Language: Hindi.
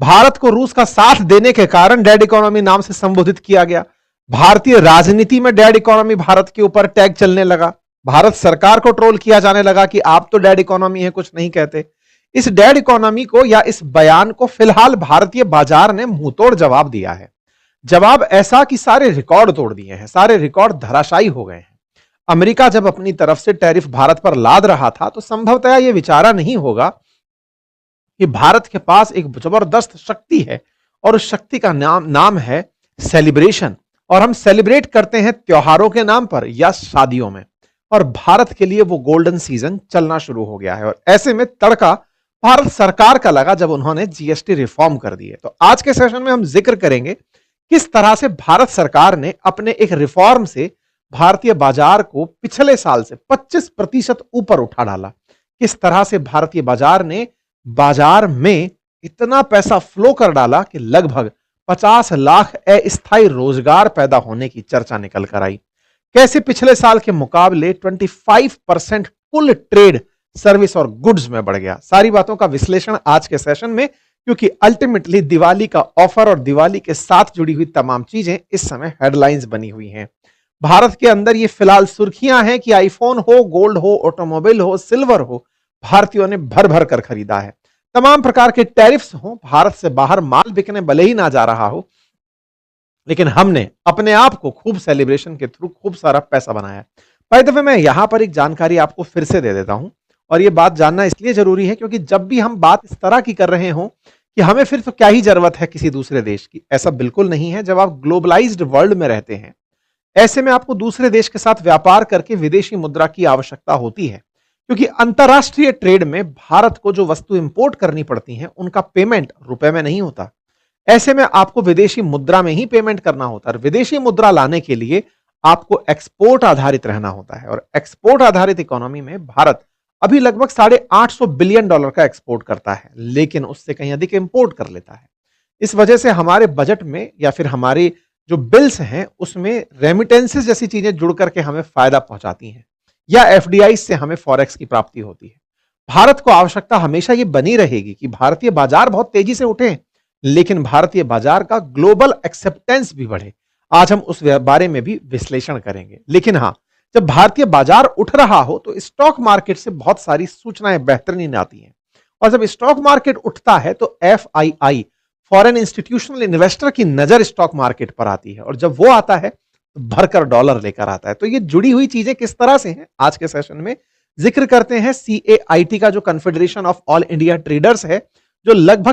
भारत को रूस का साथ देने के कारण डेड इकोनॉमी नाम से संबोधित किया गया। भारतीय राजनीति में डेड इकोनॉमी भारत के ऊपर टैग चलने लगा। भारत सरकार को ट्रोल किया जाने लगा कि आप तो डेड इकोनॉमी है, कुछ नहीं कहते। इस डेड इकोनॉमी को या इस बयान को फिलहाल भारतीय बाजार ने मुंहतोड़ जवाब दिया है। जवाब ऐसा कि सारे रिकॉर्ड तोड़ दिए हैं, सारे रिकॉर्ड धराशायी हो गए हैं। अमेरिका जब अपनी तरफ से टैरिफ भारत पर लाद रहा था तो संभवतः यह विचारा नहीं होगा कि भारत के पास एक जबरदस्त शक्ति है और उस शक्ति का नाम है सेलिब्रेशन। और हम सेलिब्रेट करते हैं त्योहारों के नाम पर या शादियों में, और भारत के लिए वो गोल्डन सीजन चलना शुरू हो गया है। और ऐसे में तड़का भारत सरकार का लगा जब उन्होंने जीएसटी रिफॉर्म कर दिए। तो आज के सेशन में हम जिक्र करेंगे किस तरह से भारत सरकार ने अपने एक रिफॉर्म से भारतीय बाजार को पिछले साल से 25% ऊपर उठा डाला। किस तरह से भारतीय बाजार ने बाजार में इतना पैसा फ्लो कर डाला कि लगभग 50 लाख अस्थायी रोजगार पैदा होने की चर्चा निकल कर आई। कैसे पिछले साल के मुकाबले 25% कुल ट्रेड सर्विस और गुड्स में बढ़ गया। सारी बातों का विश्लेषण आज के सेशन में, क्योंकि अल्टीमेटली दिवाली का ऑफर और दिवाली के साथ जुड़ी हुई तमाम चीजें इस समय हेडलाइंस बनी हुई हैं। भारत के अंदर ये फिलहाल सुर्खियां हैं कि आईफोन हो, गोल्ड हो, ऑटोमोबाइल हो, सिल्वर हो, भारतीयों ने भर भर कर खरीदा है। तमाम प्रकार के टैरिफ्स हो, भारत से बाहर माल बिकने भले ही ना जा रहा हो, लेकिन हमने अपने आप को खूब सेलिब्रेशन के थ्रू खूब सारा पैसा बनाया। बाय द वे, मैं यहां पर एक जानकारी आपको फिर से दे देता हूं, और यह बात जानना इसलिए जरूरी है क्योंकि जब भी हम बात इस तरह की कर रहे हो कि हमें फिर तो क्या ही जरूरत है किसी दूसरे देश की, ऐसा बिल्कुल नहीं है। जब आप ग्लोबलाइज्ड वर्ल्ड में रहते हैं, ऐसे में आपको दूसरे देश के साथ व्यापार करके विदेशी मुद्रा की आवश्यकता होती है, क्योंकि अंतरराष्ट्रीय ट्रेड में भारत को जो वस्तु इंपोर्ट करनी पड़ती हैं उनका पेमेंट रुपए में नहीं होता। ऐसे में आपको विदेशी मुद्रा में ही पेमेंट करना होता है। विदेशी मुद्रा लाने के लिए आपको एक्सपोर्ट आधारित रहना होता है, और एक्सपोर्ट आधारित इकोनॉमी में भारत अभी लगभग $850 बिलियन का एक्सपोर्ट करता है, लेकिन उससे कहीं अधिक इंपोर्ट कर लेता है। इस वजह से हमारे बजट में या फिर हमारे जो बिल्स हैं उसमें रेमिटेंसेस जैसी चीजें जुड़ करके हमें फायदा पहुंचाती हैं, या एफडीआई से हमें फॉरेक्स की प्राप्ति होती है। भारत को आवश्यकता हमेशा ये बनी रहेगी कि भारतीय बाजार बहुत तेजी से उठे, लेकिन भारतीय बाजार का ग्लोबल एक्सेप्टेंस भी बढ़े। आज हम उस बारे में भी विश्लेषण करेंगे। लेकिन हाँ, जब भारतीय बाजार उठ रहा हो तो स्टॉक मार्केट से बहुत सारी सूचनाएं बेहतरीन आती हैं, और जब स्टॉक मार्केट उठता है तो एफआईआई, फॉरेन इंस्टीट्यूशनल इन्वेस्टर की नजर स्टॉक मार्केट पर आती है, और जब वो आता है तो भरकर डॉलर लेकर आता है। तो ये जुड़ी हुई चीजें किस तरह से हैं, आज के सेशन में जिक्र करते हैं। सीएआईटी का जो confederation of all India traders है, जो लगभग